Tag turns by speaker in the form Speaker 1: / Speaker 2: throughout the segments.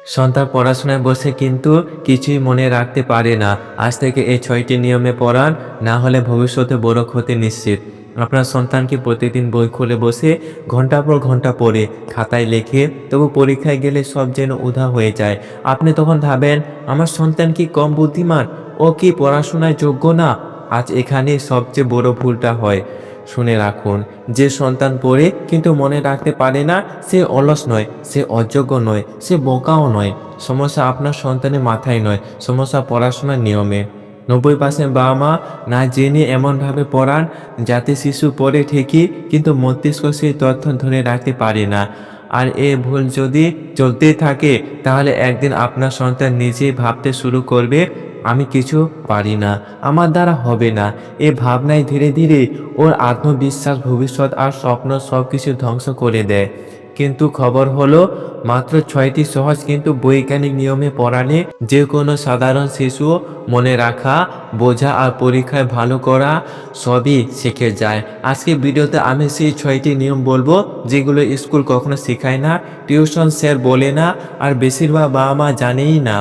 Speaker 1: সন্তান পড়াশোনায় বসে কিন্তু কিছুই মনে রাখতে পারে না। আজ থেকে এই ৬টি নিয়মে পড়ান, না হলে ভবিষ্যতে বড় ক্ষতি নিশ্চিত। আপনার সন্তানকে প্রতিদিন বই খুলে বসে ঘন্টার পর ঘন্টা পড়ে খাতায় লেখে, তবু পরীক্ষায় গেলে সব যেন উধাও হয়ে যায়। আপনি তখন ভাবেন, আমার সন্তান কি কম বুদ্ধিমান, ও কি পড়াশোনায় যোগ্য না? আজ এখানে সবচেয়ে বড় ভুলটা হয়। শুনে রাখুন, যে সন্তান পড়ে কিন্তু মনে রাখতে পারে না, সে অলস নয়, সে অযোগ্য নয়, সে বোকাও নয়। সমস্যা আপনার সন্তানের মাথায় নয়, সমস্যা পড়াশোনার নিয়মে। ৯০% বাবা মা না জেনে এমনভাবে পড়ান যাতে শিশু পড়ে ঠিকই, কিন্তু মস্তিষ্ক সেই তথ্য ধরে রাখতে পারে না। আর এ ভুল যদি চলতেই থাকে, তাহলে একদিন আপনার সন্তান নিজেই ভাবতে শুরু করবে, আমি কিছু পারি না, আমার দ্বারা হবে না। এই ভাবনায় ধীরে ধীরে ওর আত্মবিশ্বাস, ভবিষ্যৎ আর স্বপ্ন সব কিছু ধ্বংস করে দেয়। কিন্তু খবর হলো, মাত্র ৬টি সহজ কিন্তু বৈজ্ঞানিক নিয়মে পড়ালে যে কোনো সাধারণ শিশু মনে রাখা, বোঝা আর পরীক্ষায় ভালো করা সবই শিখে যায়। আজকে ভিডিওতে আমি সেই ৬টি নিয়ম বলবো, যেগুলো স্কুল কখনো শেখায় না, টিউশন স্যার বলে না, আর বেশিরভাগ বাবা মা জানেই না।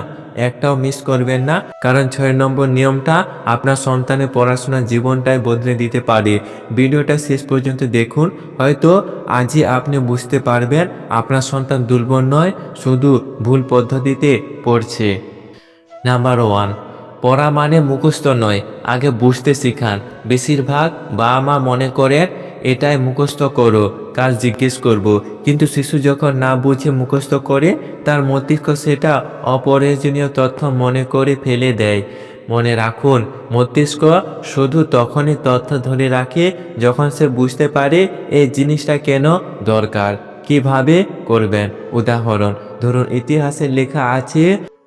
Speaker 1: একটাও মিস করবেন না, কারণ ৬ নম্বর নিয়মটা আপনার সন্তানের পড়াশোনার জীবনটাই বদলে দিতে পারে। ভিডিওটা শেষ পর্যন্ত দেখুন, হয়তো আজই আপনি বুঝতে পারবেন আপনার সন্তান দুর্বল নয়, শুধু ভুল পদ্ধতিতে পড়ছে। নাম্বার 1, পড়া মানে মুখস্থ নয়, আগে বুঝতে শিখান। বেশিরভাগ বাবা মা মনে করেন এটাই মুখস্থ করো, কাজ জিজ্ঞেস করব। কিন্তু শিশু যখন না বুঝে মুখস্থ করে, তার মস্তিষ্ক সেটা অপ্রয়োজনীয় তথ্য মনে করে ফেলে দেয়। মনে রাখুন, মস্তিষ্ক শুধু তখনই তথ্য ধরে রাখে যখন সে বুঝতে পারে এই জিনিসটা কেন দরকার। কিভাবে করবেন? উদাহরণ ধরুন, ইতিহাসে লেখা আছে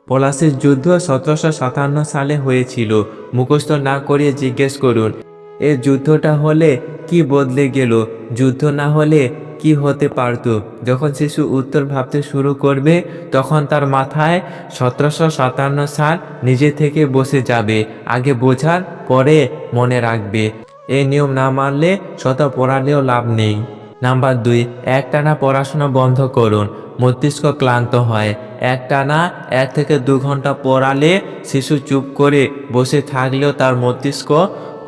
Speaker 1: পলাশির যুদ্ধ ১৭৫৭ সালে হয়েছিল। মুখস্থ না করিয়ে জিজ্ঞেস করুন, এই যুদ্ধটা হলে কি বদলে গেল, যুদ্ধ না হলে কি হতে পারত। যখন শিশু উত্তর ভাবতে শুরু করবে, তখন তার মাথায় ১৭৫৭ সাল নিজে থেকে বসে যাবে। আগে বোঝার পরে মনে রাখবে। এই নিয়ম না মানলে শত পড়ালেও লাভ নেই। নাম্বার ২, একটানা পড়াশোনা বন্ধ করুন। মস্তিষ্ক ক্লান্ত হয়। একটানা ১ থেকে ২ ঘন্টা পড়ালে শিশু চুপ করে বসে থাকলেও তার মস্তিষ্ক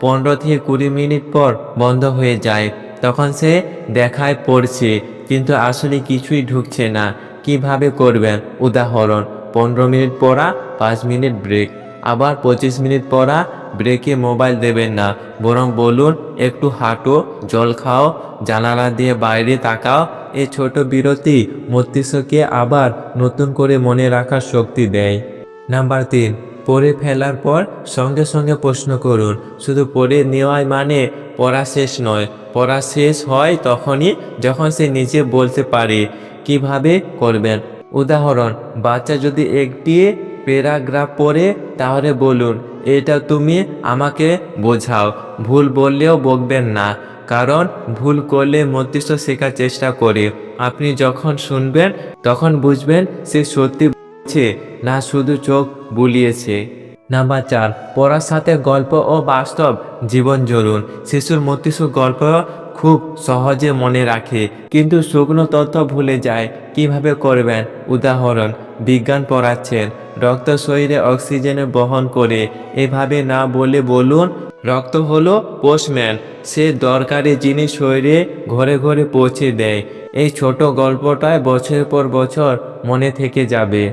Speaker 1: ১৫ থেকে ২০ মিনিট পর বন্ধ হয়ে যায়। তখন সে দেখায় পড়ছে, কিন্তু আসলে কিছুই ঢুকছে না। কিভাবে করবেন? উদাহরণ, ১৫ মিনিট পড়া, ৫ মিনিট ব্রেক। আবার ২৫ মিনিট পড়া, ব্রেকে মোবাইল দেবেন না, বরং বলুন, একটু হাঁটো, জল খাও, জানালা দিয়ে বাইরে তাকাও। এই ছোট বিরতি মস্তিষ্ককে আবার নতুন করে মনে রাখার শক্তি দেয়। নাম্বার ৩, পড়ে ফেলার পর সঙ্গে সঙ্গে প্রশ্ন করুন। শুধু পড়ে নেওয়াই মানে পড়া শেষ নয়। পড়া শেষ হয় তখনই যখন সে নিজে বলতে পারে। কিভাবে করবেন? উদাহরণ, বাচ্চা যদি একটি প্যারাগ্রাফ পড়ে, তাহলে বলুন, এটা তুমি আমাকে বোঝাও। ভুল বললেও বকবেন না, কারণ ভুল করলে মস্তিষ্ক শেখার চেষ্টা করে। আপনি যখন শুনবেন, তখন বুঝবেন সে সত্যি বলছে, না শুধু চোখ বুলিয়েছে। নাম্বার ৪, পড়ার সাথে গল্প ও বাস্তব জীবন জড়ুন। শিশুর মস্তিষ্ক গল্প খুব সহজে মনে রাখে, কিন্তু শুকনো তথ্য ভুলে যায়। কিভাবে করবেন? উদাহরণ, বিজ্ঞান পড়াচ্ছেন, রক্ত শরীরে অক্সিজেন বহন করে। এভাবে না বলে বলুন, রক্ত হলো পোস্টম্যান, সে দরকারি জিনিস শরীরে ঘরে ঘরে পৌঁছে দেয়। এই ছোট গল্পটায় বছরের পর বছর মনে থেকে যাবে।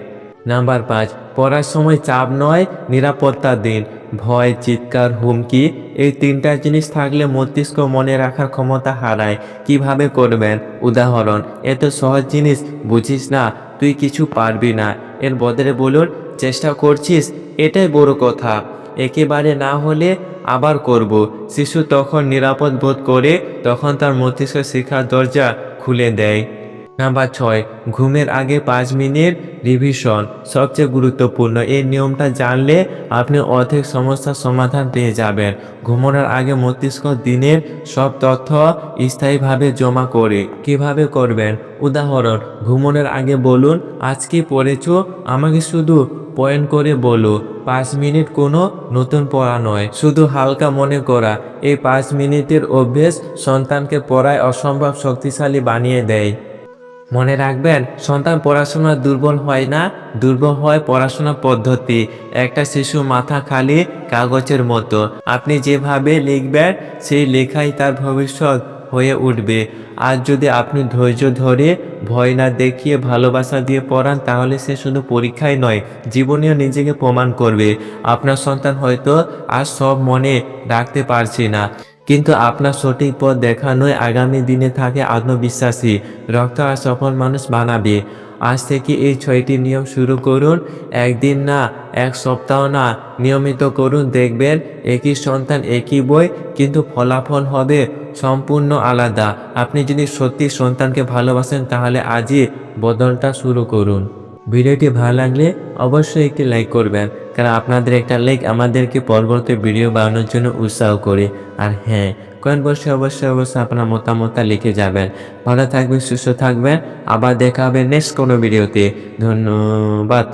Speaker 1: নাম্বার ৫, পড়ার সময় চাপ নয়, নিরাপত্তা দিন। ভয়, চিৎকার, হুমকি, এই ৩টা জিনিস থাকলে মস্তিষ্ক মনে রাখার ক্ষমতা হারায়। কিভাবে করবেন? উদাহরণ, এত সহজ জিনিস বুঝিস না, তুই কিছু পারবি না। এর বদলে বলুন, চেষ্টা করছিস, এটাই বড় কথা। একেবারে না হলে আবার করব। শিশু তখন নিরাপদ বোধ করে, তখন তার মস্তিষ্ক শেখার দরজা খুলে দেয়। নাম্বার ৬, ঘুমের আগে ৫ মিনিট রিভিশন সবচেয়ে গুরুত্বপূর্ণ। এই নিয়মটা জানলে আপনি অর্ধেক সমস্যার সমাধান পেয়ে যাবেন। ঘুমানোর আগে মস্তিষ্ক দিনের সব তথ্য স্থায়ীভাবে জমা করে। কিভাবে করবেন? উদাহরণ, ঘুমানোর আগে বলুন, আজ কি পড়েছ, আমাকে শুধু পয়েন্ট করে বলো। ৫ মিনিট কোনো নতুন পড়া নয়, শুধু হালকা মনে করা। এই ৫ মিনিটের অভ্যেস সন্তানকে পড়ায় অসম্ভব শক্তিশালী বানিয়ে দেয়। মনে রাখবেন, সন্তান পড়াশোনা দুর্বল হয় না, দুর্বল হয় পড়াশোনা পদ্ধতি। একটা শিশু মাথা খালি কাগজের মতো, আপনি যেভাবে লিখবেন সেই লেখাই তার ভবিষ্যৎ হয়ে উঠবে। আর যদি আপনি ধৈর্য ধরে, ভয় না দেখিয়ে, ভালোবাসা দিয়ে পড়ান, তাহলে সে শুধু পরীক্ষায় নয়, জীবনেও নিজেকে প্রমাণ করবে। আপনার সন্তান হয়তো আজ সব মনে রাখতে পারছে না, কিন্তু আপনার সঠিক পথ দেখানোয় আগামী দিনে থাকে আত্মবিশ্বাসী, রক্ত আর সফল মানুষ বানাবে। আজ থেকে এই 6টি নিয়ম শুরু করুন। একদিন না, এক সপ্তাহ না, নিয়মিত করুন। দেখবেন একই সন্তান, একই বই, কিন্তু ফলাফল হবে সম্পূর্ণ আলাদা। আপনি যদি সত্যি সন্তানকে ভালোবাসেন, তাহলে আজই বদলটা শুরু করুন। ভিডিওটি ভালো লাগলে অবশ্যই একটি লাইক করবেন, কারণ আপনাদের একটা লাইক আমাদেরকে পরবর্তী ভিডিও বানানোর জন্য উৎসাহ করে। আর হ্যাঁ, কমেন্ট বক্সে অবশ্যই আপনার মতামতটা লিখে যাবেন। ভালো থাকবেন, সুস্থ থাকবেন। আবার দেখা হবে নেক্সট কোনো ভিডিওতে। ধন্যবাদ।